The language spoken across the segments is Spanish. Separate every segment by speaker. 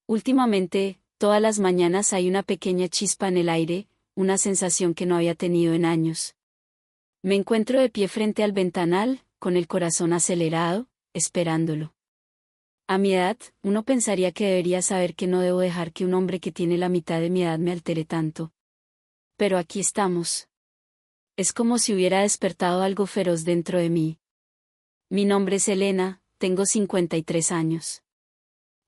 Speaker 1: Últimamente, todas las mañanas hay una pequeña chispa en el aire, una sensación que no había tenido en años. Me encuentro de pie frente al ventanal, con el corazón acelerado, esperándolo. A mi edad, uno pensaría que debería saber que no debo dejar que un hombre que tiene la mitad de mi edad me altere tanto. Pero aquí estamos. Es como si hubiera despertado algo feroz dentro de mí. Mi nombre es Elena, tengo 53 años.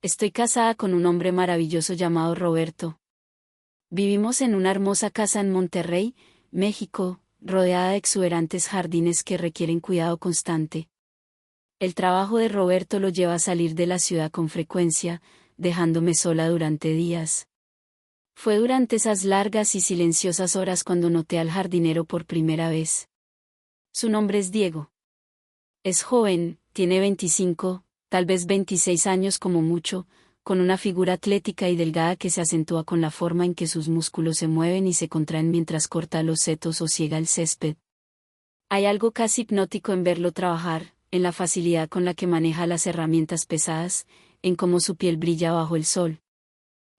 Speaker 1: Estoy casada con un hombre maravilloso llamado Roberto. Vivimos en una hermosa casa en Monterrey, México, rodeada de exuberantes jardines que requieren cuidado constante. El trabajo de Roberto lo lleva a salir de la ciudad con frecuencia, dejándome sola durante días. Fue durante esas largas y silenciosas horas cuando noté al jardinero por primera vez. Su nombre es Diego. Es joven, tiene 25, tal vez 26 años como mucho, con una figura atlética y delgada que se acentúa con la forma en que sus músculos se mueven y se contraen mientras corta los setos o siega el césped. Hay algo casi hipnótico en verlo trabajar, en la facilidad con la que maneja las herramientas pesadas, en cómo su piel brilla bajo el sol.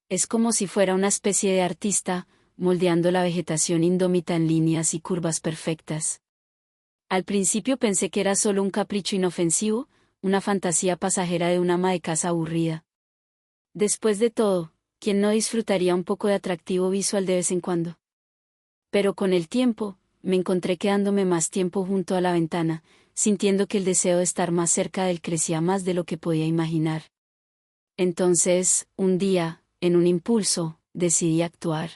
Speaker 1: Es como si fuera una especie de artista, moldeando la vegetación indómita en líneas y curvas perfectas. Al principio pensé que era solo un capricho inofensivo, una fantasía pasajera de una ama de casa aburrida. Después de todo, ¿quién no disfrutaría un poco de atractivo visual de vez en cuando? Pero con el tiempo, me encontré quedándome más tiempo junto a la ventana, sintiendo que el deseo de estar más cerca de él crecía más de lo que podía imaginar. Entonces, un día, en un impulso, decidí actuar.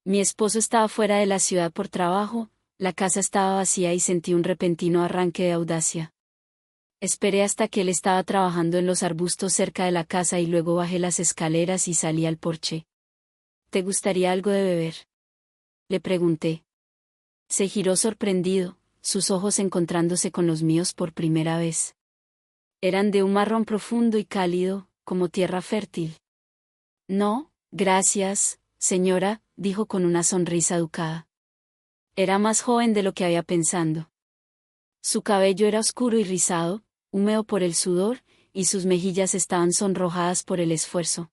Speaker 1: Mi esposo estaba fuera de la ciudad por trabajo, la casa estaba vacía y sentí un repentino arranque de audacia. Esperé hasta que él estaba trabajando en los arbustos cerca de la casa y luego bajé las escaleras y salí al porche. ¿Te gustaría algo de beber?, le pregunté. Se giró sorprendido, sus ojos encontrándose con los míos por primera vez. Eran de un marrón profundo y cálido, como tierra fértil. No, gracias, señora, dijo con una sonrisa educada. Era más joven de lo que había pensado. Su cabello era oscuro y rizado, húmedo por el sudor, y sus mejillas estaban sonrojadas por el esfuerzo.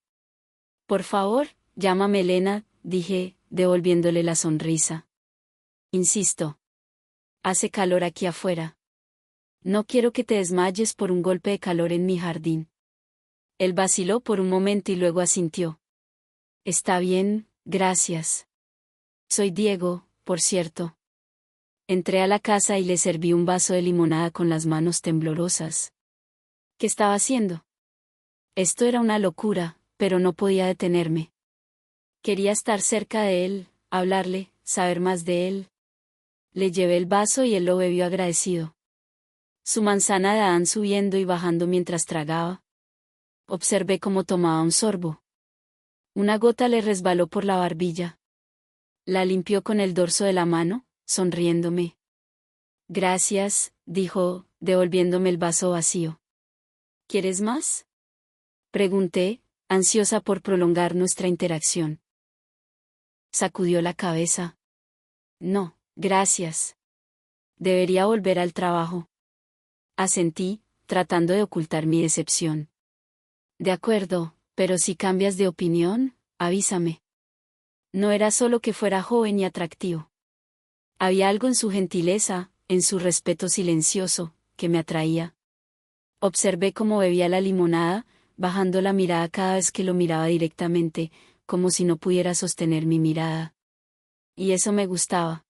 Speaker 1: Por favor, llámame Elena, dije, devolviéndole la sonrisa. Insisto. Hace calor aquí afuera. No quiero que te desmayes por un golpe de calor en mi jardín. Él vaciló por un momento y luego asintió. Está bien, gracias. Soy Diego, por cierto. Entré a la casa y le serví un vaso de limonada con las manos temblorosas. ¿Qué estaba haciendo? Esto era una locura, pero no podía detenerme. Quería estar cerca de él, hablarle, saber más de él. Le llevé el vaso y él lo bebió agradecido. Su manzana de Adán subiendo y bajando mientras tragaba. Observé cómo tomaba un sorbo. Una gota le resbaló por la barbilla. La limpió con el dorso de la mano, sonriéndome. Gracias, dijo, devolviéndome el vaso vacío. ¿Quieres más?, pregunté, ansiosa por prolongar nuestra interacción. Sacudió la cabeza. No, gracias. Debería volver al trabajo. Asentí, tratando de ocultar mi decepción. De acuerdo, pero si cambias de opinión, avísame. No era solo que fuera joven y atractivo. Había algo en su gentileza, en su respeto silencioso, que me atraía. Observé cómo bebía la limonada, bajando la mirada cada vez que lo miraba directamente, como si no pudiera sostener mi mirada. Y eso me gustaba.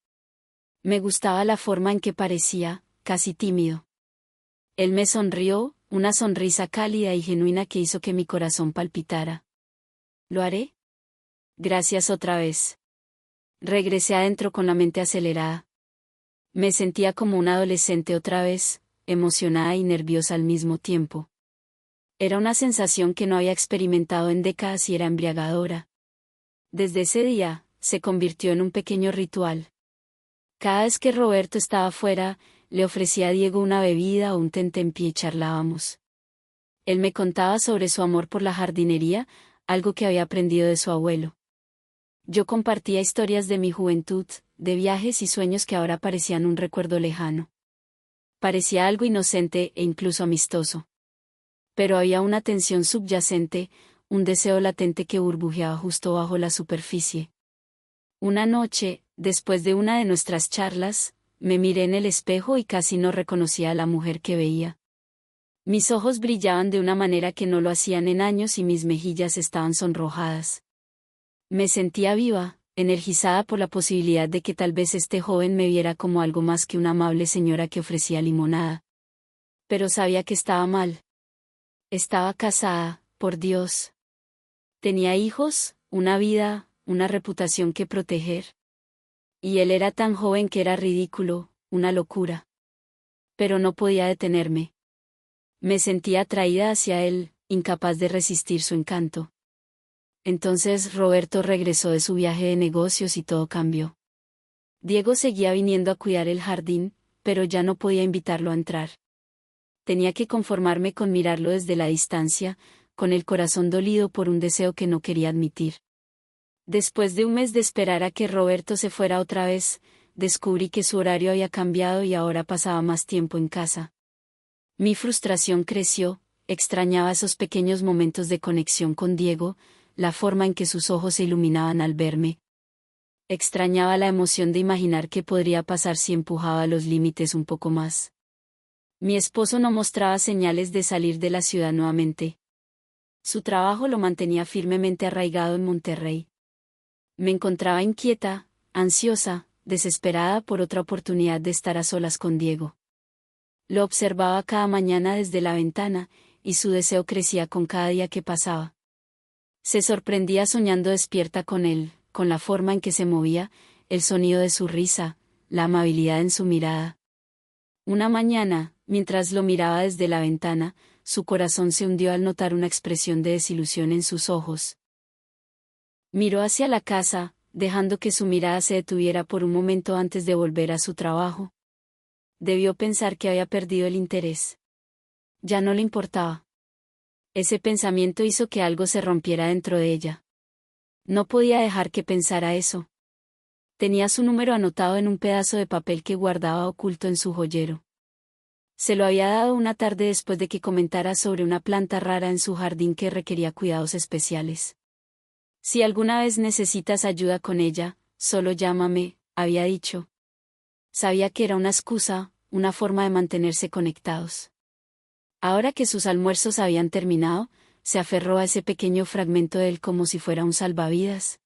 Speaker 1: Me gustaba la forma en que parecía, casi tímido. Él me sonrió, una sonrisa cálida y genuina que hizo que mi corazón palpitara. ¿Lo haré? Gracias otra vez. Regresé adentro con la mente acelerada. Me sentía como una adolescente otra vez, emocionada y nerviosa al mismo tiempo. Era una sensación que no había experimentado en décadas y era embriagadora. Desde ese día, se convirtió en un pequeño ritual. Cada vez que Roberto estaba fuera, le ofrecía a Diego una bebida o un tentempié y charlábamos. Él me contaba sobre su amor por la jardinería, algo que había aprendido de su abuelo. Yo compartía historias de mi juventud, de viajes y sueños que ahora parecían un recuerdo lejano. Parecía algo inocente e incluso amistoso. Pero había una tensión subyacente, un deseo latente que burbujeaba justo bajo la superficie. Una noche, después de una de nuestras charlas, me miré en el espejo y casi no reconocía a la mujer que veía. Mis ojos brillaban de una manera que no lo hacían en años y mis mejillas estaban sonrojadas. Me sentía viva, energizada por la posibilidad de que tal vez este joven me viera como algo más que una amable señora que ofrecía limonada. Pero sabía que estaba mal. Estaba casada, por Dios. Tenía hijos, una vida, una reputación que proteger. Y él era tan joven que era ridículo, una locura. Pero no podía detenerme. Me sentía atraída hacia él, incapaz de resistir su encanto. Entonces Roberto regresó de su viaje de negocios y todo cambió. Diego seguía viniendo a cuidar el jardín, pero ya no podía invitarlo a entrar. Tenía que conformarme con mirarlo desde la distancia, con el corazón dolido por un deseo que no quería admitir. Después de un mes de esperar a que Roberto se fuera otra vez, descubrí que su horario había cambiado y ahora pasaba más tiempo en casa. Mi frustración creció, extrañaba esos pequeños momentos de conexión con Diego, la forma en que sus ojos se iluminaban al verme. Extrañaba la emoción de imaginar qué podría pasar si empujaba los límites un poco más. Mi esposo no mostraba señales de salir de la ciudad nuevamente. Su trabajo lo mantenía firmemente arraigado en Monterrey. Me encontraba inquieta, ansiosa, desesperada por otra oportunidad de estar a solas con Diego. Lo observaba cada mañana desde la ventana, y su deseo crecía con cada día que pasaba. Se sorprendía soñando despierta con él, con la forma en que se movía, el sonido de su risa, la amabilidad en su mirada. Una mañana, mientras lo miraba desde la ventana, su corazón se hundió al notar una expresión de desilusión en sus ojos. Miró hacia la casa, dejando que su mirada se detuviera por un momento antes de volver a su trabajo. Debió pensar que había perdido el interés. Ya no le importaba. Ese pensamiento hizo que algo se rompiera dentro de ella. No podía dejar que pensara eso. Tenía su número anotado en un pedazo de papel que guardaba oculto en su joyero. Se lo había dado una tarde después de que comentara sobre una planta rara en su jardín que requería cuidados especiales. Si alguna vez necesitas ayuda con ella, solo llámame, había dicho. Sabía que era una excusa, una forma de mantenerse conectados. Ahora que sus almuerzos habían terminado, se aferró a ese pequeño fragmento de él como si fuera un salvavidas.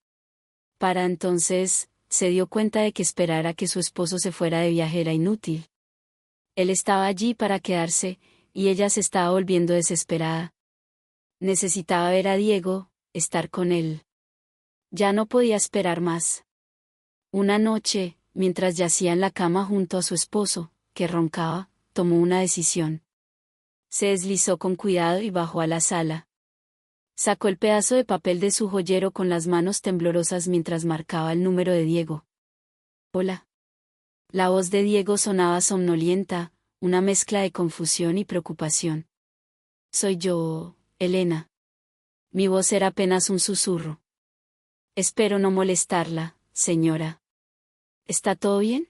Speaker 1: Para entonces, se dio cuenta de que esperar a que su esposo se fuera de viaje era inútil. Él estaba allí para quedarse, y ella se estaba volviendo desesperada. Necesitaba ver a Diego, estar con él. Ya no podía esperar más. Una noche, mientras yacía en la cama junto a su esposo, que roncaba, tomó una decisión. Se deslizó con cuidado y bajó a la sala. Sacó el pedazo de papel de su joyero con las manos temblorosas mientras marcaba el número de Diego. Hola. La voz de Diego sonaba somnolienta, una mezcla de confusión y preocupación. Soy yo, Elena. Mi voz era apenas un susurro. Espero no molestarla, señora. ¿Está todo bien?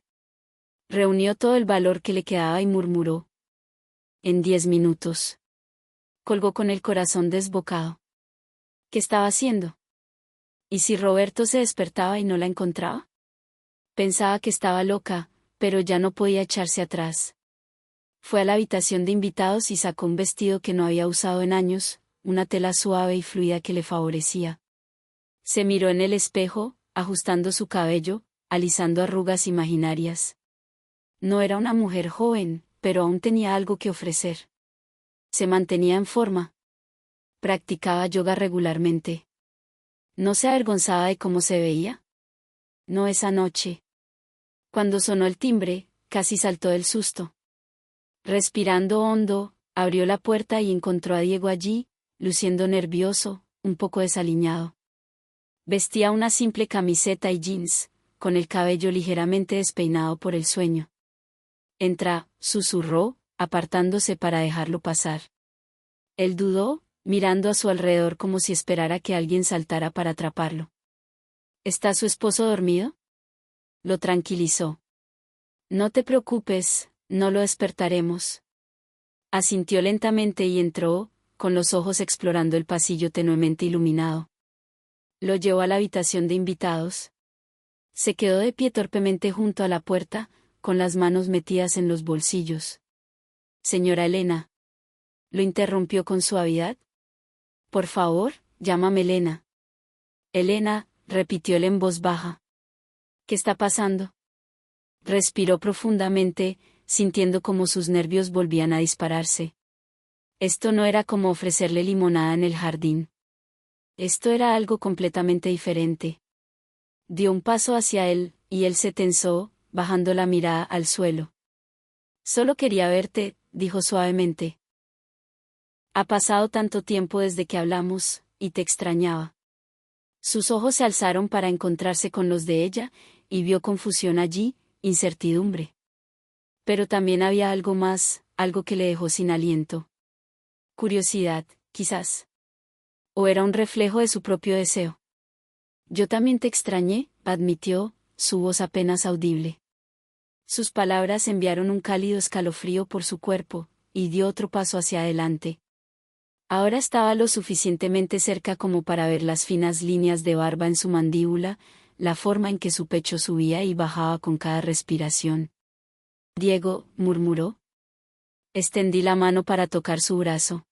Speaker 1: Reunió todo el valor que le quedaba y murmuró. En 10 minutos. Colgó con el corazón desbocado. ¿Qué estaba haciendo? ¿Y si Roberto se despertaba y no la encontraba? Pensaba que estaba loca, pero ya no podía echarse atrás. Fue a la habitación de invitados y sacó un vestido que no había usado en años, una tela suave y fluida que le favorecía. Se miró en el espejo, ajustando su cabello, alisando arrugas imaginarias. No era una mujer joven, pero aún tenía algo que ofrecer. Se mantenía en forma. Practicaba yoga regularmente. ¿No se avergonzaba de cómo se veía? No esa noche. Cuando sonó el timbre, casi saltó del susto. Respirando hondo, abrió la puerta y encontró a Diego allí, luciendo nervioso, un poco desaliñado. Vestía una simple camiseta y jeans, con el cabello ligeramente despeinado por el sueño. Entra, susurró, apartándose para dejarlo pasar. Él dudó, mirando a su alrededor como si esperara que alguien saltara para atraparlo. ¿Está su esposo dormido? Lo tranquilizó. No te preocupes, no lo despertaremos. Asintió lentamente y entró, con los ojos explorando el pasillo tenuemente iluminado. Lo llevó a la habitación de invitados. Se quedó de pie torpemente junto a la puerta, con las manos metidas en los bolsillos. Señora Elena. ¿Lo interrumpió con suavidad? Por favor, llámame Elena. Elena, repitió él en voz baja. ¿Qué está pasando? Respiró profundamente, sintiendo como sus nervios volvían a dispararse. Esto no era como ofrecerle limonada en el jardín. Esto era algo completamente diferente. Dio un paso hacia él, y él se tensó, bajando la mirada al suelo. Solo quería verte, dijo suavemente. Ha pasado tanto tiempo desde que hablamos, y te extrañaba. Sus ojos se alzaron para encontrarse con los de ella, y vio confusión allí, incertidumbre. Pero también había algo más, algo que le dejó sin aliento. Curiosidad, quizás. O era un reflejo de su propio deseo. Yo también te extrañé, admitió, su voz apenas audible. Sus palabras enviaron un cálido escalofrío por su cuerpo, y dio otro paso hacia adelante. Ahora estaba lo suficientemente cerca como para ver las finas líneas de barba en su mandíbula, la forma en que su pecho subía y bajaba con cada respiración. Diego, murmuró. Extendí la mano para tocar su brazo.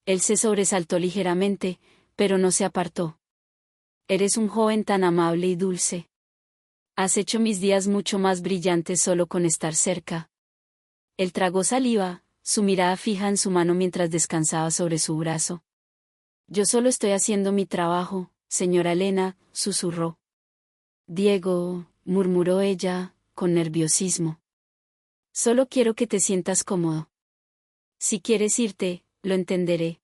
Speaker 1: Él se sobresaltó ligeramente, pero no se apartó. Eres un joven tan amable y dulce. Has hecho mis días mucho más brillantes solo con estar cerca. Él tragó saliva, su mirada fija en su mano mientras descansaba sobre su brazo. Yo solo estoy haciendo mi trabajo, señora Elena, susurró. Diego, murmuró ella, con nerviosismo. Solo quiero que te sientas cómodo. Si quieres irte, lo entenderé.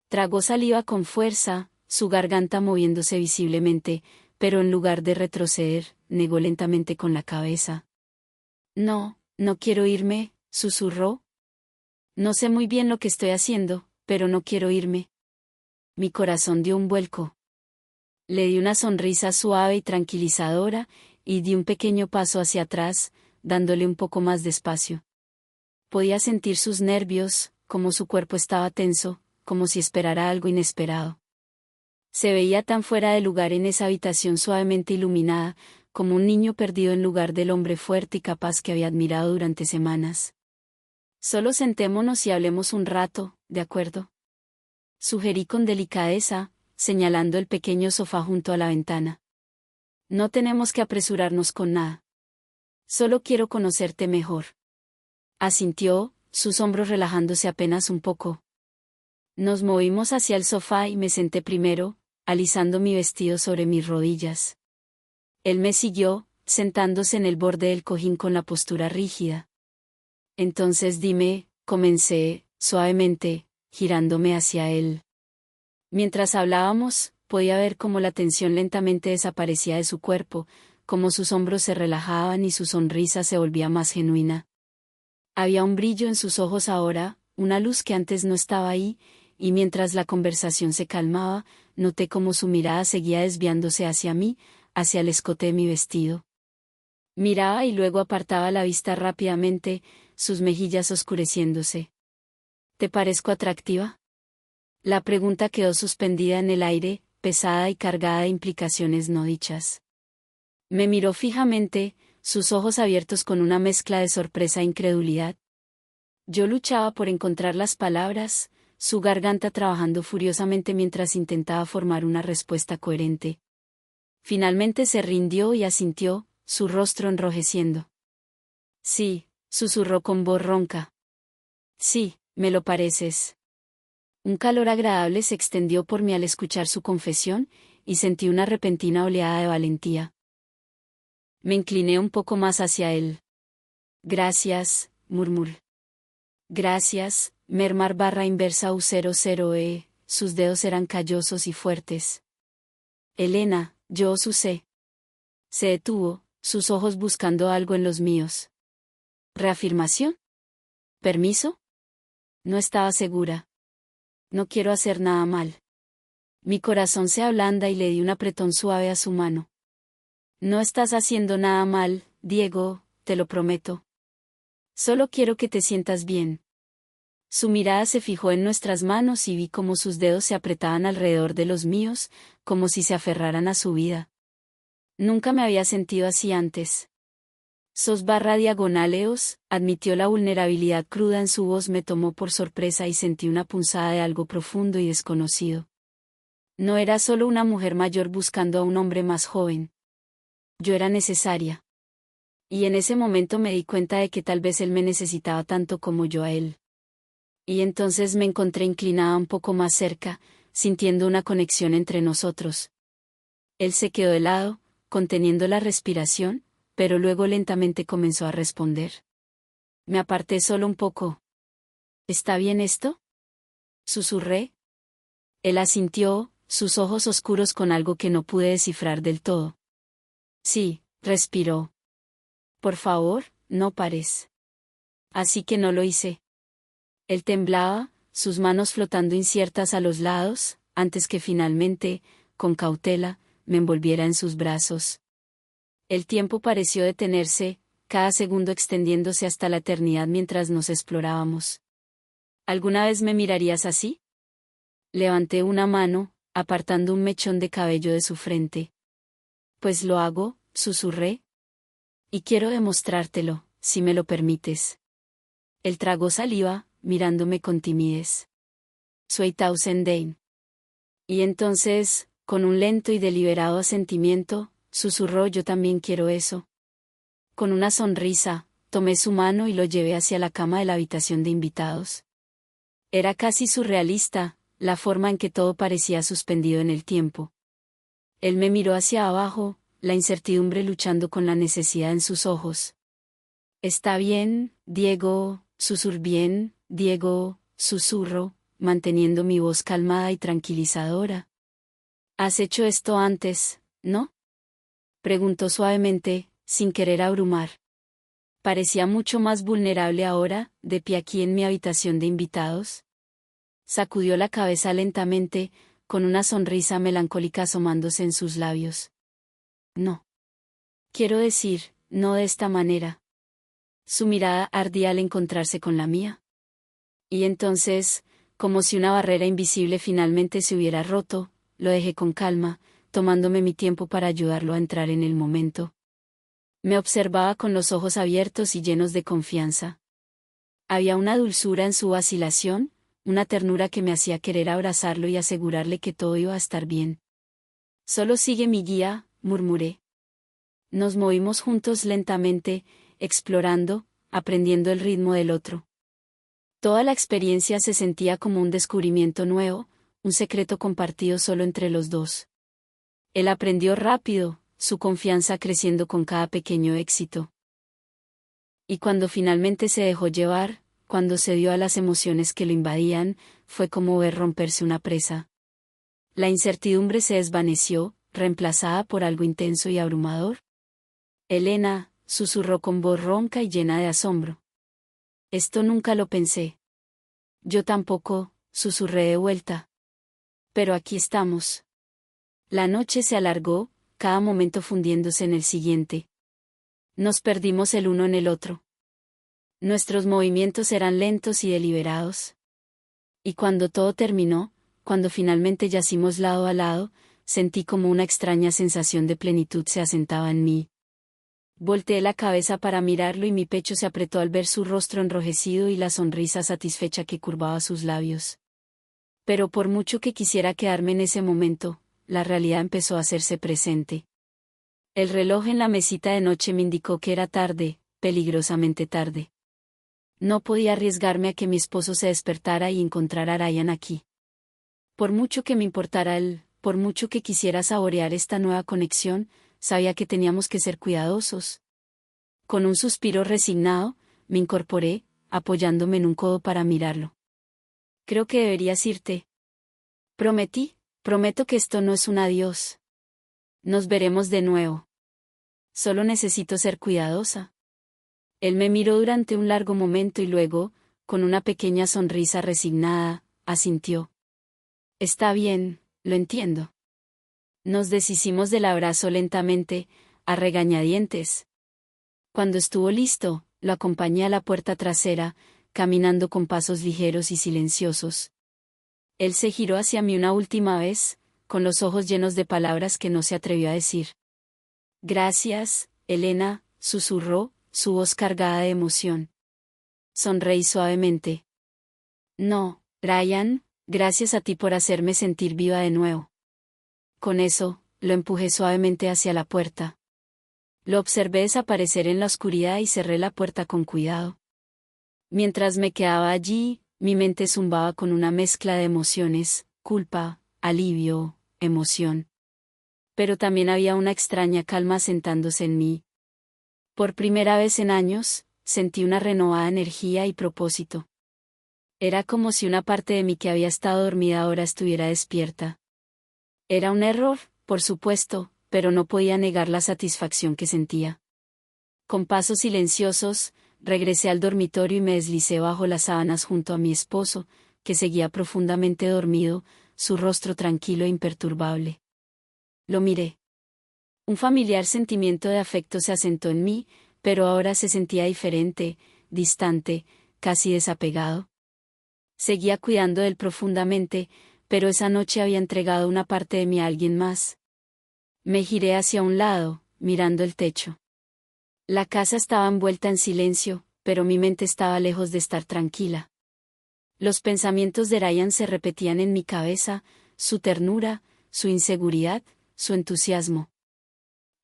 Speaker 1: Tragó saliva con fuerza, su garganta moviéndose visiblemente, pero en lugar de retroceder, negó lentamente con la cabeza. No, no quiero irme, susurró. No sé muy bien lo que estoy haciendo, pero no quiero irme. Mi corazón dio un vuelco. Le di una sonrisa suave y tranquilizadora, y di un pequeño paso hacia atrás, dándole un poco más de espacio. Podía sentir sus nervios, como su cuerpo estaba tenso, como si esperara algo inesperado. Se veía tan fuera de lugar en esa habitación suavemente iluminada, como un niño perdido en lugar del hombre fuerte y capaz que había admirado durante semanas. Solo sentémonos y hablemos un rato, ¿de acuerdo? Sugerí con delicadeza, señalando el pequeño sofá junto a la ventana. No tenemos que apresurarnos con nada. Solo quiero conocerte mejor. Asintió, sus hombros relajándose apenas un poco. Nos movimos hacia el sofá y me senté primero, alisando mi vestido sobre mis rodillas. Él me siguió, sentándose en el borde del cojín con la postura rígida. Entonces dime, comencé, suavemente, girándome hacia él. Mientras hablábamos, podía ver cómo la tensión lentamente desaparecía de su cuerpo, cómo sus hombros se relajaban y su sonrisa se volvía más genuina. Había un brillo en sus ojos ahora, una luz que antes no estaba ahí, y mientras la conversación se calmaba, noté cómo su mirada seguía desviándose hacia mí, hacia el escote de mi vestido. Miraba y luego apartaba la vista rápidamente, sus mejillas oscureciéndose. ¿Te parezco atractiva? La pregunta quedó suspendida en el aire, pesada y cargada de implicaciones no dichas. Me miró fijamente, sus ojos abiertos con una mezcla de sorpresa e incredulidad. Yo luchaba por encontrar las palabras, su garganta trabajando furiosamente mientras intentaba formar una respuesta coherente. Finalmente se rindió y asintió, su rostro enrojeciendo. Sí, susurró con voz ronca. Sí, me lo pareces. Un calor agradable se extendió por mí al escuchar su confesión, y sentí una repentina oleada de valentía. Me incliné un poco más hacia él. Gracias, murmuró. Gracias, mermar barra inversa U00E, sus dedos eran callosos y fuertes. Elena, yo os usé. Se detuvo, sus ojos buscando algo en los míos. ¿Reafirmación? ¿Permiso? No estaba segura. No quiero hacer nada mal. Mi corazón se ablanda y le di un apretón suave a su mano. No estás haciendo nada mal, Diego, te lo prometo. Solo quiero que te sientas bien. Su mirada se fijó en nuestras manos y vi cómo sus dedos se apretaban alrededor de los míos, como si se aferraran a su vida. Nunca me había sentido así antes. Sos barra diagonaleos, admitió la vulnerabilidad cruda en su voz, me tomó por sorpresa y sentí una punzada de algo profundo y desconocido. No era solo una mujer mayor buscando a un hombre más joven. Yo era necesaria. Y en ese momento me di cuenta de que tal vez él me necesitaba tanto como yo a él. Y entonces me encontré inclinada un poco más cerca, sintiendo una conexión entre nosotros. Él se quedó helado, conteniendo la respiración, pero luego lentamente comenzó a responder. Me aparté solo un poco. ¿Está bien esto?, susurré. Él asintió, sus ojos oscuros con algo que no pude descifrar del todo. Sí, respiró. Por favor, no pares. Así que no lo hice. Él temblaba, sus manos flotando inciertas a los lados, antes que finalmente, con cautela, me envolviera en sus brazos. El tiempo pareció detenerse, cada segundo extendiéndose hasta la eternidad mientras nos explorábamos. ¿Alguna vez me mirarías así? Levanté una mano, apartando un mechón de cabello de su frente. Pues lo hago, susurré. Y quiero demostrártelo, si me lo permites. Él tragó saliva, mirándome con timidez. Soy Tausendane. Y entonces, con un lento y deliberado asentimiento, susurró, yo también quiero eso. Con una sonrisa, tomé su mano y lo llevé hacia la cama de la habitación de invitados. Era casi surrealista, la forma en que todo parecía suspendido en el tiempo. Él me miró hacia abajo, la incertidumbre luchando con la necesidad en sus ojos. Está bien, Diego, bien, Diego, susurro, manteniendo mi voz calmada y tranquilizadora. ¿Has hecho esto antes, no?, preguntó suavemente, sin querer abrumar. Parecía mucho más vulnerable ahora, de pie aquí en mi habitación de invitados. Sacudió la cabeza lentamente, con una sonrisa melancólica asomándose en sus labios. No. Quiero decir, no de esta manera. Su mirada ardía al encontrarse con la mía. Y entonces, como si una barrera invisible finalmente se hubiera roto, lo dejé con calma, tomándome mi tiempo para ayudarlo a entrar en el momento. Me observaba con los ojos abiertos y llenos de confianza. Había una dulzura en su vacilación, una ternura que me hacía querer abrazarlo y asegurarle que todo iba a estar bien. Solo sigue mi guía, murmuré. Nos movimos juntos lentamente, explorando, aprendiendo el ritmo del otro. Toda la experiencia se sentía como un descubrimiento nuevo, un secreto compartido solo entre los dos. Él aprendió rápido, su confianza creciendo con cada pequeño éxito. Y cuando finalmente se dejó llevar, cuando se dio a las emociones que lo invadían, fue como ver romperse una presa. La incertidumbre se desvaneció, reemplazada por algo intenso y abrumador. Elena, susurró con voz ronca y llena de asombro. Esto nunca lo pensé. Yo tampoco, susurré de vuelta. Pero aquí estamos. La noche se alargó, cada momento fundiéndose en el siguiente. Nos perdimos el uno en el otro. Nuestros movimientos eran lentos y deliberados. Y cuando todo terminó, cuando finalmente yacimos lado a lado, sentí como una extraña sensación de plenitud se asentaba en mí. Volteé la cabeza para mirarlo y mi pecho se apretó al ver su rostro enrojecido y la sonrisa satisfecha que curvaba sus labios. Pero por mucho que quisiera quedarme en ese momento, la realidad empezó a hacerse presente. El reloj en la mesita de noche me indicó que era tarde, peligrosamente tarde. No podía arriesgarme a que mi esposo se despertara y encontrara a Ryan aquí. Por mucho que me importara él, por mucho que quisiera saborear esta nueva conexión, sabía que teníamos que ser cuidadosos. Con un suspiro resignado, me incorporé, apoyándome en un codo para mirarlo. Creo que deberías irte. Prometo que esto no es un adiós. Nos veremos de nuevo. Solo necesito ser cuidadosa. Él me miró durante un largo momento y luego, con una pequeña sonrisa resignada, asintió. Está bien, lo entiendo. Nos deshicimos del abrazo lentamente, a regañadientes. Cuando estuvo listo, lo acompañé a la puerta trasera, caminando con pasos ligeros y silenciosos. Él se giró hacia mí una última vez, con los ojos llenos de palabras que no se atrevió a decir. Gracias, Elena, susurró, su voz cargada de emoción. Sonreí suavemente. No, Ryan, gracias a ti por hacerme sentir viva de nuevo. Con eso, lo empujé suavemente hacia la puerta. Lo observé desaparecer en la oscuridad y cerré la puerta con cuidado. Mientras me quedaba allí, mi mente zumbaba con una mezcla de emociones, culpa, alivio, emoción. Pero también había una extraña calma sentándose en mí. Por primera vez en años, sentí una renovada energía y propósito. Era como si una parte de mí que había estado dormida ahora estuviera despierta. Era un error, por supuesto, pero no podía negar la satisfacción que sentía. Con pasos silenciosos, regresé al dormitorio y me deslicé bajo las sábanas junto a mi esposo, que seguía profundamente dormido, su rostro tranquilo e imperturbable. Lo miré. Un familiar sentimiento de afecto se asentó en mí, pero ahora se sentía diferente, distante, casi desapegado. Seguía cuidando de él profundamente, pero esa noche había entregado una parte de mí a alguien más. Me giré hacia un lado, mirando el techo. La casa estaba envuelta en silencio, pero mi mente estaba lejos de estar tranquila. Los pensamientos de Ryan se repetían en mi cabeza, su ternura, su inseguridad, su entusiasmo.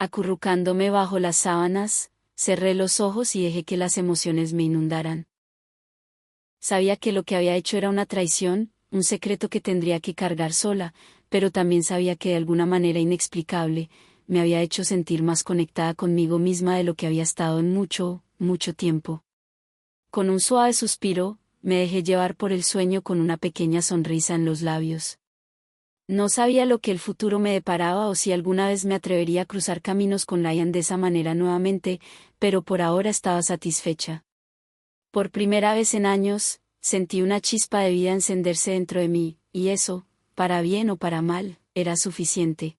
Speaker 1: Acurrucándome bajo las sábanas, cerré los ojos y dejé que las emociones me inundaran. Sabía que lo que había hecho era una traición, un secreto que tendría que cargar sola, pero también sabía que de alguna manera inexplicable, me había hecho sentir más conectada conmigo misma de lo que había estado en mucho, mucho tiempo. Con un suave suspiro, me dejé llevar por el sueño con una pequeña sonrisa en los labios. No sabía lo que el futuro me deparaba o si alguna vez me atrevería a cruzar caminos con Ryan de esa manera nuevamente, pero por ahora estaba satisfecha. Por primera vez en años, sentí una chispa de vida encenderse dentro de mí, y eso, para bien o para mal, era suficiente.